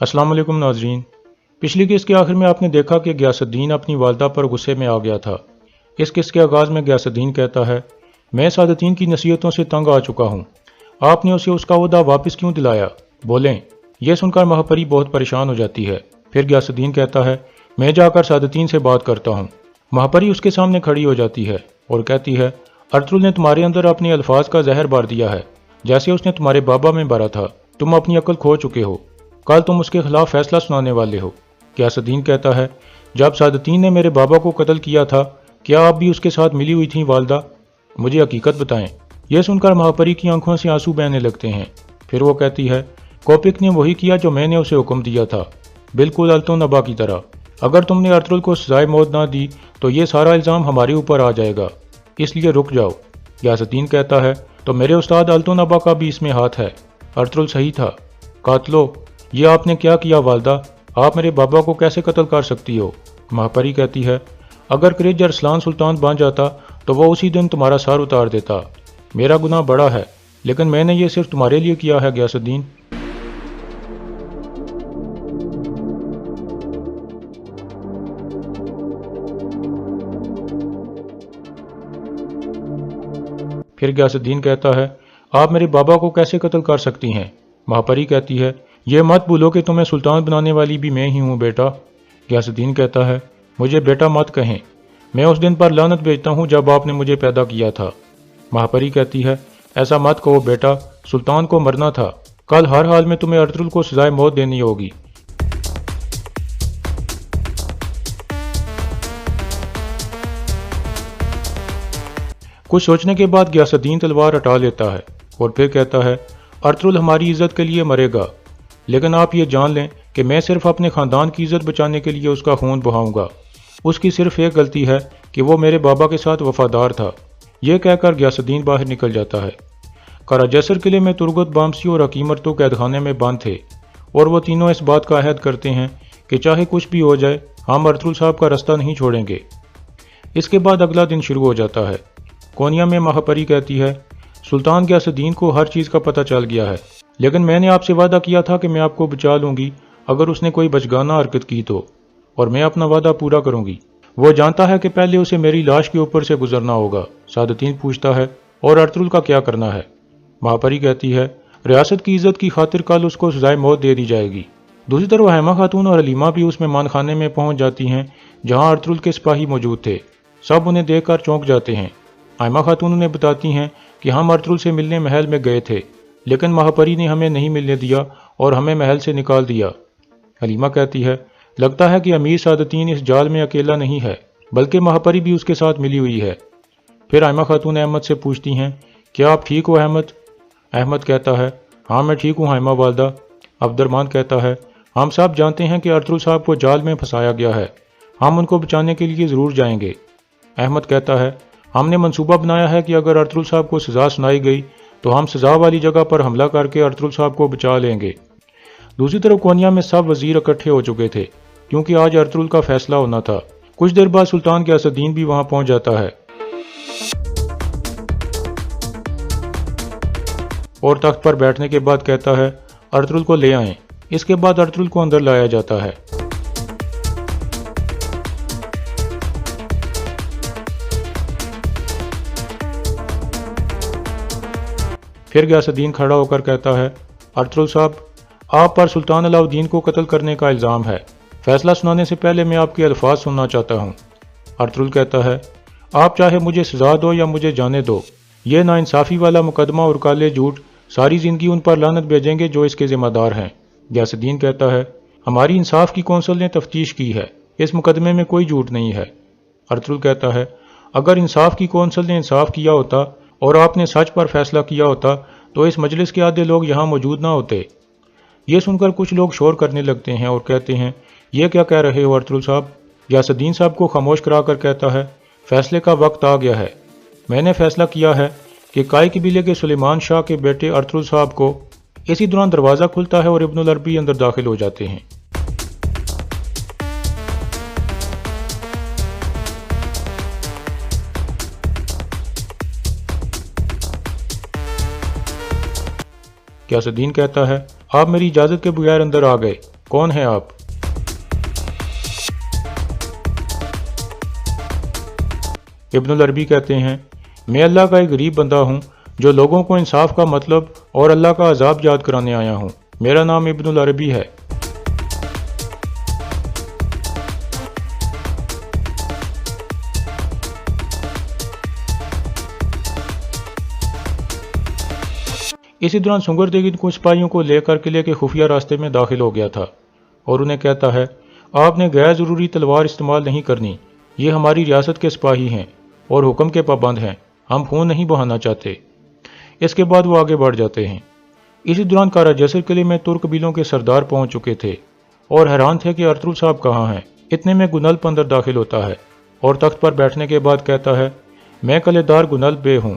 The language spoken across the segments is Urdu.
السلام علیکم ناظرین۔ پچھلی قسط کے آخر میں آپ نے دیکھا کہ غیاث الدین اپنی والدہ پر غصے میں آ گیا تھا۔ اس قسط کے آغاز میں غیاث الدین کہتا ہے، میں سعادتین کی نصیحتوں سے تنگ آ چکا ہوں، آپ نے اسے اس کا عہدہ واپس کیوں دلایا؟ بولیں۔ یہ سن کر ماہپری بہت پریشان ہو جاتی ہے۔ پھر غیاث الدین کہتا ہے، میں جا کر سعادتین سے بات کرتا ہوں۔ ماہپری اس کے سامنے کھڑی ہو جاتی ہے اور کہتی ہے، ارطغرل نے تمہارے اندر اپنے الفاظ کا زہر بار دیا ہے، جیسے اس نے تمہارے بابا میں بھرا تھا۔ تم اپنی عقل کھو چکے ہو، کل تم اس کے خلاف فیصلہ سنانے والے ہو۔ غیاث الدین کہتا ہے، جب سعادتین نے میرے بابا کو قتل کیا تھا، کیا آپ بھی اس کے ساتھ ملی ہوئی تھیں والدہ؟ مجھے حقیقت بتائیں۔ یہ سن کر ماہپری کی آنکھوں سے آنسو بہنے لگتے ہیں۔ پھر وہ کہتی ہے، کوپک نے وہی کیا جو میں نے اسے حکم دیا تھا، بالکل التو نبا کی طرح۔ اگر تم نے ارطغرل کو سزائے موت نہ دی تو یہ سارا الزام ہمارے اوپر آ جائے گا، اس لیے رک جاؤ۔ غیاث الدین کہتا ہے، تو میرے استاد التو نبا کا بھی اس میں ہاتھ ہے، ارطغرل صحیح تھا۔ قاتلو، یہ آپ نے کیا کیا والدہ؟ آپ میرے بابا کو کیسے قتل کر سکتی ہو؟ ماہپری کہتی ہے، اگر کرج ارسلان سلطان بن جاتا تو وہ اسی دن تمہارا سر اتار دیتا۔ میرا گناہ بڑا ہے، لیکن میں نے یہ صرف تمہارے لیے کیا ہے غیاث الدین۔ پھر غیاث الدین کہتا ہے، آپ میرے بابا کو کیسے قتل کر سکتی ہیں؟ ماہپری کہتی ہے، یہ مت بھولو کہ تمہیں سلطان بنانے والی بھی میں ہی ہوں بیٹا۔ غیاث الدین کہتا ہے، مجھے بیٹا مت کہیں، میں اس دن پر لعنت بھیجتا ہوں جب آپ نے مجھے پیدا کیا تھا۔ ماہپری کہتی ہے، ایسا مت کہو بیٹا، سلطان کو مرنا تھا، کل ہر حال میں تمہیں ارطغرل کو سزائے موت دینی ہوگی۔ کچھ سوچنے کے بعد غیاث الدین تلوار ہٹا لیتا ہے اور پھر کہتا ہے، ارطغرل ہماری عزت کے لیے مرے گا، لیکن آپ یہ جان لیں کہ میں صرف اپنے خاندان کی عزت بچانے کے لیے اس کا خون بہاؤں گا۔ اس کی صرف ایک غلطی ہے کہ وہ میرے بابا کے ساتھ وفادار تھا۔ یہ کہہ کر غیاث الدین باہر نکل جاتا ہے۔ قلعہ جیسر قلعے میں ترگت بامسی اور حکیم ارطو قید خانے میں بند تھے اور وہ تینوں اس بات کا عہد کرتے ہیں کہ چاہے کچھ بھی ہو جائے ہم ارطغرل صاحب کا رستہ نہیں چھوڑیں گے۔ اس کے بعد اگلا دن شروع ہو جاتا ہے۔ کونیا میں ماہپری کہتی ہے، سلطان غیاث الدین کو ہر چیز کا پتہ چل گیا ہے، لیکن میں نے آپ سے وعدہ کیا تھا کہ میں آپ کو بچا لوں گی اگر اس نے کوئی بچگانہ حرکت کی تو، اور میں اپنا وعدہ پورا کروں گی۔ وہ جانتا ہے کہ پہلے اسے میری لاش کے اوپر سے گزرنا ہوگا۔ سعادتین پوچھتا ہے، اور ارطغرل کا کیا کرنا ہے؟ ماہپری کہتی ہے، ریاست کی عزت کی خاطر کل اس کو سزائے موت دے دی جائے گی۔ دوسری طرف حیمہ خاتون اور حلیمہ بھی اس مہمان خانے میں پہنچ جاتی ہیں جہاں ارطغرل کے سپاہی موجود تھے۔ سب انہیں دیکھ کر چونک جاتے ہیں۔ حیمہ خاتون انہیں بتاتی ہیں کہ ہم ارطغرل سے ملنے محل میں گئے تھے، لیکن ماہپری نے ہمیں نہیں ملنے دیا اور ہمیں محل سے نکال دیا۔ حلیمہ کہتی ہے، لگتا ہے کہ امیر سعادتین اس جال میں اکیلا نہیں ہے، بلکہ ماہپری بھی اس کے ساتھ ملی ہوئی ہے۔ پھر حیمہ خاتون احمد سے پوچھتی ہیں، کیا آپ ٹھیک ہو احمد؟ احمد کہتا ہے، ہاں میں ٹھیک ہوں حیمہ والدہ۔ عبد الرحمن کہتا ہے، ہم سب جانتے ہیں کہ ارطغرل صاحب کو جال میں پھنسایا گیا ہے، ہم ان کو بچانے کے لیے ضرور جائیں گے۔ احمد کہتا ہے، ہم نے منصوبہ بنایا ہے کہ اگر ارطغرل صاحب کو سزا سنائی گئی تو ہم سزا والی جگہ پر حملہ کر کے ارطغرل صاحب کو بچا لیں گے۔ دوسری طرف کونیا میں سب وزیر اکٹھے ہو چکے تھے کیونکہ آج ارطغرل کا فیصلہ ہونا تھا۔ کچھ دیر بعد سلطان غیاث الدین بھی وہاں پہنچ جاتا ہے اور تخت پر بیٹھنے کے بعد کہتا ہے، ارطغرل کو لے آئیں۔ اس کے بعد ارطغرل کو اندر لایا جاتا ہے۔ پھر غیاث الدین کھڑا ہو کر کہتا ہے، ارطغرل صاحب، آپ پر سلطان علاء الدین کو قتل کرنے کا الزام ہے، فیصلہ سنانے سے پہلے میں آپ کے الفاظ سننا چاہتا ہوں۔ ارطغرل کہتا ہے، آپ چاہے مجھے سزا دو یا مجھے جانے دو، یہ ناانصافی والا مقدمہ اور کالے جھوٹ ساری زندگی ان پر لعنت بھیجیں گے جو اس کے ذمہ دار ہیں۔ غیاث الدین کہتا ہے، ہماری انصاف کی کونسل نے تفتیش کی ہے، اس مقدمے میں کوئی جھوٹ نہیں ہے۔ ارطغرل کہتا ہے، اگر انصاف کی کونسل نے انصاف کیا ہوتا اور آپ نے سچ پر فیصلہ کیا ہوتا تو اس مجلس کے آدھے لوگ یہاں موجود نہ ہوتے۔ یہ سن کر کچھ لوگ شور کرنے لگتے ہیں اور کہتے ہیں، یہ کیا کہہ رہے ہو ارطغرل صاحب؟ غیاث الدین صاحب کو خاموش کرا کر کہتا ہے، فیصلے کا وقت آ گیا ہے۔ میں نے فیصلہ کیا ہے کہ کائی قبیلے کے سلیمان شاہ کے بیٹے ارطغرل صاحب کو۔ اسی دوران دروازہ کھلتا ہے اور ابن العربی اندر داخل ہو جاتے ہیں۔ غیاث الدین کہتا ہے، آپ میری اجازت کے بغیر اندر آ گئے، کون ہیں آپ؟ ابن العربی کہتے ہیں میں اللہ کا ایک غریب بندہ ہوں جو لوگوں کو انصاف کا مطلب اور اللہ کا عذاب یاد کرانے آیا ہوں۔ میرا نام ابن العربی ہے۔ اسی دوران سنگر دیگن کچھ سپاہیوں کو لے کر قلعے کے خفیہ راستے میں داخل ہو گیا تھا اور انہیں کہتا ہے آپ نے غیر ضروری تلوار استعمال نہیں کرنی، یہ ہماری ریاست کے سپاہی ہیں اور حکم کے پابند ہیں، ہم خون نہیں بہانا چاہتے۔ اس کے بعد وہ آگے بڑھ جاتے ہیں۔ اسی دوران کارا جسر قلعے میں ترک قبیلوں کے سردار پہنچ چکے تھے اور حیران تھے کہ ارطغرل صاحب کہاں ہیں۔ اتنے میں گنلپ اندر داخل ہوتا ہے اور تخت پر بیٹھنے کے بعد کہتا ہے میں قلعے دار گنلپ بے ہوں،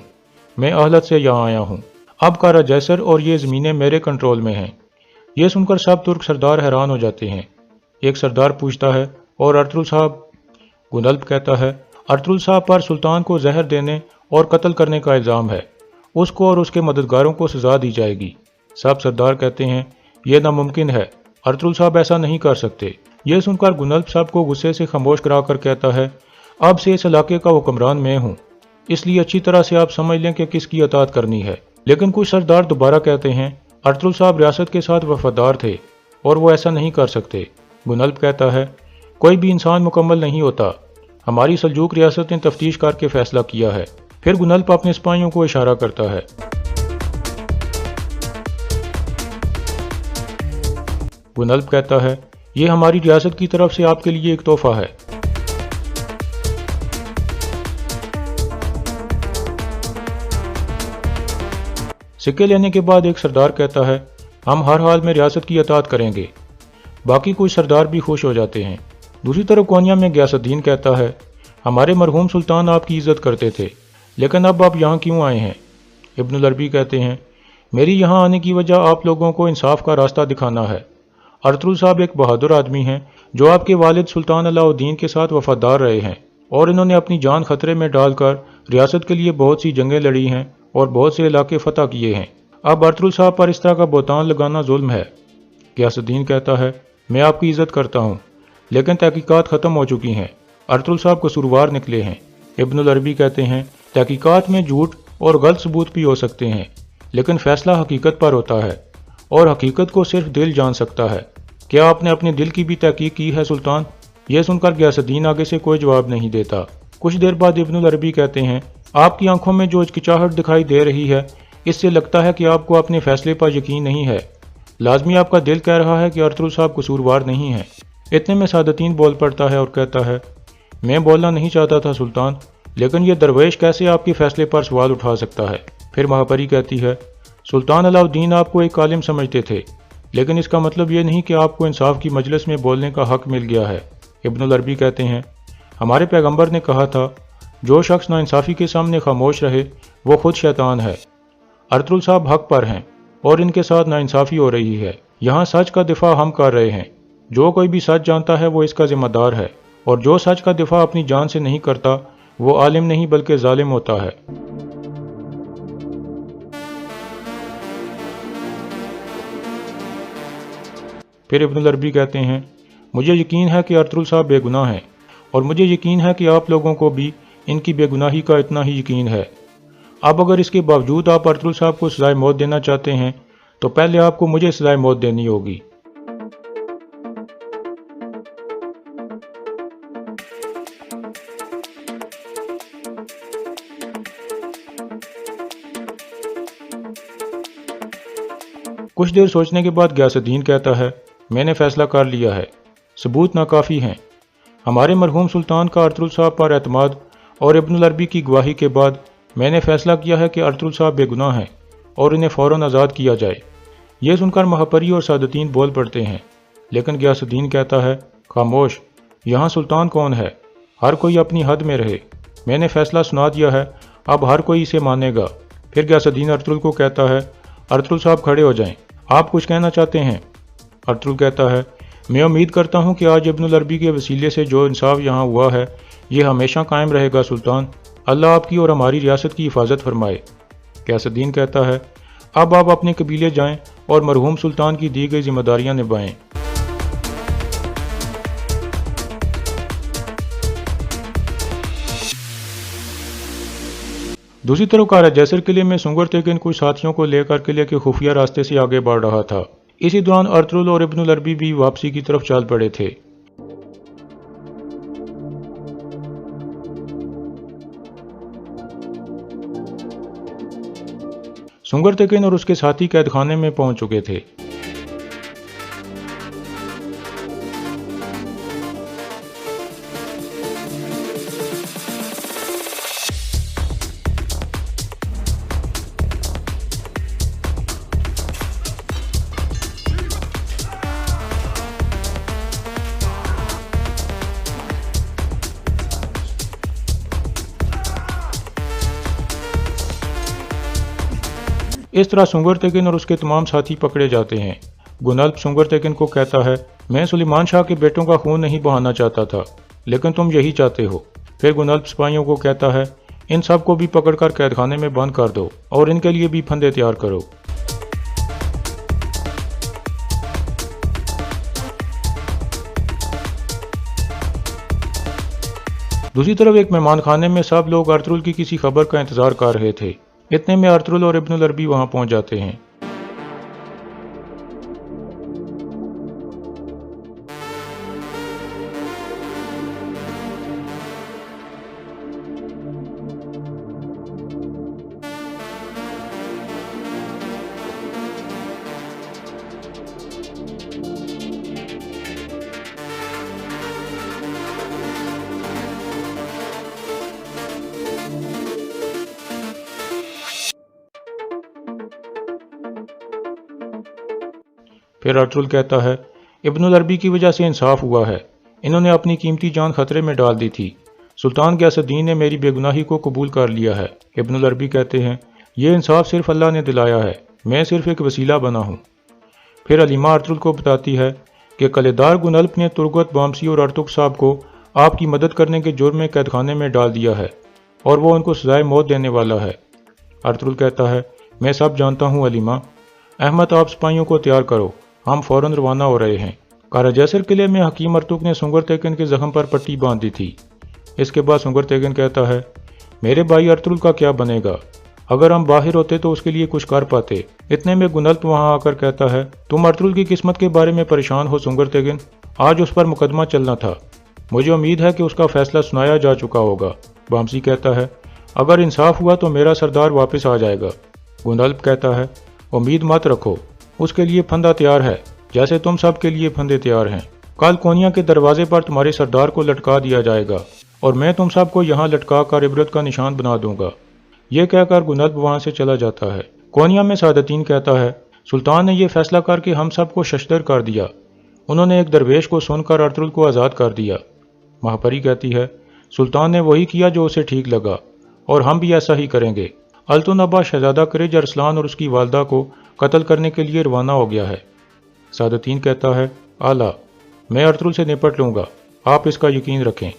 میں اہلت سے یہاں آیا ہوں، اب کارا جیسر اور یہ زمینیں میرے کنٹرول میں ہیں۔ یہ سن کر سب ترک سردار حیران ہو جاتے ہیں۔ ایک سردار پوچھتا ہے اور ارطغرل صاحب؟ گنلپ کہتا ہے ارطغرل صاحب پر سلطان کو زہر دینے اور قتل کرنے کا الزام ہے، اس کو اور اس کے مددگاروں کو سزا دی جائے گی۔ سب سردار کہتے ہیں یہ ناممکن ہے، ارطغرل صاحب ایسا نہیں کر سکتے۔ یہ سن کر گنلپ صاحب کو غصے سے خاموش کرا کر کہتا ہے اب سے اس علاقے کا حکمران میں ہوں، اس لیے اچھی طرح سے آپ سمجھ لیں کہ کس کی اطاعت کرنی ہے۔ لیکن کچھ سردار دوبارہ کہتے ہیں ارطغرل صاحب ریاست کے ساتھ وفادار تھے اور وہ ایسا نہیں کر سکتے۔ گنلپ کہتا ہے کوئی بھی انسان مکمل نہیں ہوتا، ہماری سلجوق ریاست نے تفتیش کر کے فیصلہ کیا ہے۔ پھر گنلپ اپنے سپاہیوں کو اشارہ کرتا ہے۔ گنلپ کہتا ہے یہ ہماری ریاست کی طرف سے آپ کے لیے ایک تحفہ ہے۔ سکے لینے کے بعد ایک سردار کہتا ہے ہم ہر حال میں ریاست کی اطاعت کریں گے۔ باقی کچھ سردار بھی خوش ہو جاتے ہیں۔ دوسری طرف کونیا میں غیاث الدین کہتا ہے ہمارے مرحوم سلطان آپ کی عزت کرتے تھے، لیکن اب آپ یہاں کیوں آئے ہیں؟ ابن العربی کہتے ہیں میری یہاں آنے کی وجہ آپ لوگوں کو انصاف کا راستہ دکھانا ہے۔ ارطغرل صاحب ایک بہادر آدمی ہیں جو آپ کے والد سلطان علاء الدین کے ساتھ وفادار رہے ہیں اور انہوں نے اپنی جان خطرے میں ڈال کر ریاست کے لیے بہت سی جنگیں لڑی ہیں اور بہت سے علاقے فتح کیے ہیں۔ اب ارطغرل صاحب پر اس طرح کا بہتان لگانا ظلم ہے۔ غیاث الدین کہتا ہے میں آپ کی عزت کرتا ہوں، لیکن تحقیقات ختم ہو چکی ہیں، ارطغرل صاحب قصوروار نکلے ہیں۔ ابن العربی کہتے ہیں تحقیقات میں جھوٹ اور غلط ثبوت بھی ہو سکتے ہیں، لیکن فیصلہ حقیقت پر ہوتا ہے اور حقیقت کو صرف دل جان سکتا ہے۔ کیا آپ نے اپنے دل کی بھی تحقیق کی ہے سلطان؟ یہ سن کر غیاث الدین آگے سے کوئی جواب نہیں دیتا۔ کچھ دیر بعد ابن العربی کہتے ہیں آپ کی آنکھوں میں جو ہچکچاہٹ دکھائی دے رہی ہے اس سے لگتا ہے کہ آپ کو اپنے فیصلے پر یقین نہیں ہے، لازمی آپ کا دل کہہ رہا ہے کہ ارطغرل صاحب قصوروار نہیں ہیں۔ اتنے میں سعادتین بول پڑتا ہے اور کہتا ہے میں بولنا نہیں چاہتا تھا سلطان، لیکن یہ درویش کیسے آپ کے فیصلے پر سوال اٹھا سکتا ہے؟ پھر مہاپری کہتی ہے سلطان علاء الدین آپ کو ایک عالم سمجھتے تھے، لیکن اس کا مطلب یہ نہیں کہ آپ کو انصاف کی مجلس میں بولنے کا حق مل گیا ہے۔ ابن العربی کہتے ہیں ہمارے پیغمبر نے کہا تھا جو شخص ناانصافی کے سامنے خاموش رہے وہ خود شیطان ہے۔ ارطغرل صاحب حق پر ہیں اور ان کے ساتھ ناانصافی ہو رہی ہے۔ یہاں سچ کا دفاع ہم کر رہے ہیں، جو کوئی بھی سچ جانتا ہے وہ اس کا ذمہ دار ہے، اور جو سچ کا دفاع اپنی جان سے نہیں کرتا وہ عالم نہیں بلکہ ظالم ہوتا ہے۔ پھر ابن العربی کہتے ہیں مجھے یقین ہے کہ ارطغرل صاحب بے گناہ ہیں، اور مجھے یقین ہے کہ آپ لوگوں کو بھی ان کی بے گناہی کا اتنا ہی یقین ہے۔ اب اگر اس کے باوجود آپ ارطغرل صاحب کو سزائے موت دینا چاہتے ہیں تو پہلے آپ کو مجھے سزائے موت دینی ہوگی۔ کچھ دیر سوچنے کے بعد غیاث الدین کہتا ہے میں نے فیصلہ کر لیا ہے، ثبوت ناکافی ہیں۔ ہمارے مرحوم سلطان کا ارطغرل صاحب پر اعتماد اور ابن العربی کی گواہی کے بعد میں نے فیصلہ کیا ہے کہ ارطغرل صاحب بے گناہ ہیں اور انہیں فوراً آزاد کیا جائے۔ یہ سن کر مہاپری اور سعادتین بول پڑتے ہیں، لیکن غیاث الدین کہتا ہے خاموش، یہاں سلطان کون ہے؟ ہر کوئی اپنی حد میں رہے، میں نے فیصلہ سنا دیا ہے، اب ہر کوئی اسے مانے گا۔ پھر غیاث الدین ارطغرل کو کہتا ہے ارطغرل صاحب کھڑے ہو جائیں، آپ کچھ کہنا چاہتے ہیں؟ ارطغرل کہتا ہے میں امید کرتا ہوں کہ آج ابن العربی کے وسیلے سے جو انصاف یہاں ہوا ہے یہ ہمیشہ قائم رہے گا سلطان، اللہ آپ کی اور ہماری ریاست کی حفاظت فرمائے۔ غیاث الدین کہتا ہے اب آپ اپنے قبیلے جائیں اور مرحوم سلطان کی دی گئی ذمہ داریاں نبھائیں۔ دوسری طرف قلعہ جیسر قلعے میں سنگر تیغن کچھ ساتھیوں کو لے کر قلعے کے خفیہ راستے سے آگے بڑھ رہا تھا۔ اسی دوران ارطغرل اور ابن العربی بھی واپسی کی طرف چل پڑے تھے۔ سنگر تیغن اور اس کے ساتھی قید خانے میں پہنچ چکے تھے۔ اس طرح سنگر تیغن اور اس کے تمام ساتھی پکڑے جاتے ہیں۔ گنلپ سنگر تیغن کو کہتا ہے، میں سلیمان شاہ کے بیٹوں کا خون نہیں بہانا چاہتا تھا، لیکن تم یہی چاہتے ہو۔ پھر گنلپ سپاہیوں کو کہتا ہے، ان سب کو بھی پکڑ کر قید خانے میں بند کر دو اور ان کے لیے بھی پھندے تیار کرو۔ دوسری طرف ایک مہمان خانے میں سب لوگ ارطغرل کی کسی خبر کا انتظار کر رہے تھے۔ اتنے میں ارطغرل اور ابن العربی وہاں پہنچ جاتے ہیں۔ پھر ارطغرل کہتا ہے، ابن العربی کی وجہ سے انصاف ہوا ہے، انہوں نے اپنی قیمتی جان خطرے میں ڈال دی تھی، سلطان غیاث الدین نے میری بے گناہی کو قبول کر لیا ہے۔ ابن العربی کہتے ہیں، یہ انصاف صرف اللہ نے دلایا ہے، میں صرف ایک وسیلہ بنا ہوں۔ پھر علیمہ ارطغرل کو بتاتی ہے کہ قلعے دار گنلپ نے ترگت بامسی اور ارتغ صاحب کو آپ کی مدد کرنے کے جرم میں قید خانے میں ڈال دیا ہے اور وہ ان کو سزائے موت دینے والا ہے۔ ارطغرل کہتا ہے، میں سب جانتا ہوں علیمہ، احمد آپ سپاہیوں کو تیار کرو، ہم فوراً روانہ ہو رہے ہیں۔ قلعہ جیسر قلعے میں حکیم ارطغرل نے سنگر تیغن کے زخم پر پٹی باندھ دی تھی۔ اس کے بعد سنگر تیغن کہتا ہے، میرے بھائی ارطغرل کا کیا بنے گا؟ اگر ہم باہر ہوتے تو اس کے لیے کچھ کر پاتے۔ اتنے میں گنلپ وہاں آ کر کہتا ہے، تم ارطغرل کی قسمت کے بارے میں پریشان ہو سنگر تیغن، آج اس پر مقدمہ چلنا تھا، مجھے امید ہے کہ اس کا فیصلہ سنایا جا چکا ہوگا۔ بامسی کہتا ہے، اگر انصاف ہوا تو میرا سردار واپس آ جائے گا۔ گنلپ کہتا ہے، امید مت رکھو، اس کے لیے پھندا تیار ہے جیسے تم سب کے لیے پھندے تیار ہیں۔ کل کونیا کے دروازے پر تمہارے سردار کو لٹکا دیا جائے گا اور میں تم سب کو یہاں لٹکا کر عبرت کا نشان بنا دوں گا۔ یہ کہہ کر گنلپ وہاں سے چلا جاتا ہے۔ کونیا میں سعادتین کہتا ہے، سلطان نے یہ فیصلہ کر کے ہم سب کو ششدر کر دیا، انہوں نے ایک درویش کو سن کر ارطغرل کو آزاد کر دیا۔ مہاپری کہتی ہے، سلطان نے وہی کیا جو اسے ٹھیک لگا اور ہم بھی ایسا ہی کریں گے۔ التونبا شہزادہ کرج ارسلان اور اس کی والدہ کو قتل کرنے کے لیے روانہ ہو گیا ہے۔ سعادتین کہتا ہے، اعلیٰ، میں ارطغرل سے نپٹ لوں گا، آپ اس کا یقین رکھیں۔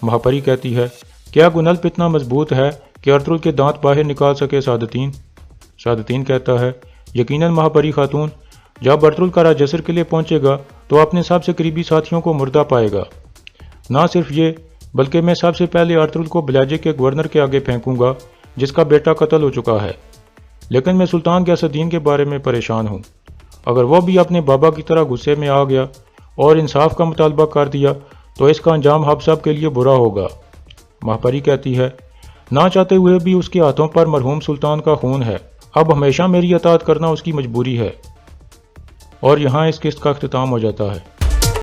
مہاپری کہتی ہے، کیا گنلپ اتنا مضبوط ہے کہ ارطغرل کے دانت باہر نکال سکے سعادتین؟ سعادتین کہتا ہے، یقیناً مہاپری خاتون، جب ارطغرل قلعہ جیسر کے لیے پہنچے گا تو اپنے سب سے قریبی ساتھیوں کو مردہ پائے گا۔ نہ صرف یہ بلکہ میں سب سے پہلے ارطغرل کو بلیجے کے گورنر کے آگے پھینکوں گا جس کا بیٹا قتل ہو چکا ہے، لیکن میں سلطان غیاث الدین کے بارے میں پریشان ہوں، اگر وہ بھی اپنے بابا کی طرح غصے میں آ گیا اور انصاف کا مطالبہ کر دیا تو اس کا انجام ہم سب کے لیے برا ہوگا۔ مہاپری کہتی ہے، نہ چاہتے ہوئے بھی اس کے ہاتھوں پر مرحوم سلطان کا خون ہے، اب ہمیشہ میری اطاعت کرنا اس کی مجبوری ہے۔ اور یہاں اس قسط کا اختتام ہو جاتا ہے۔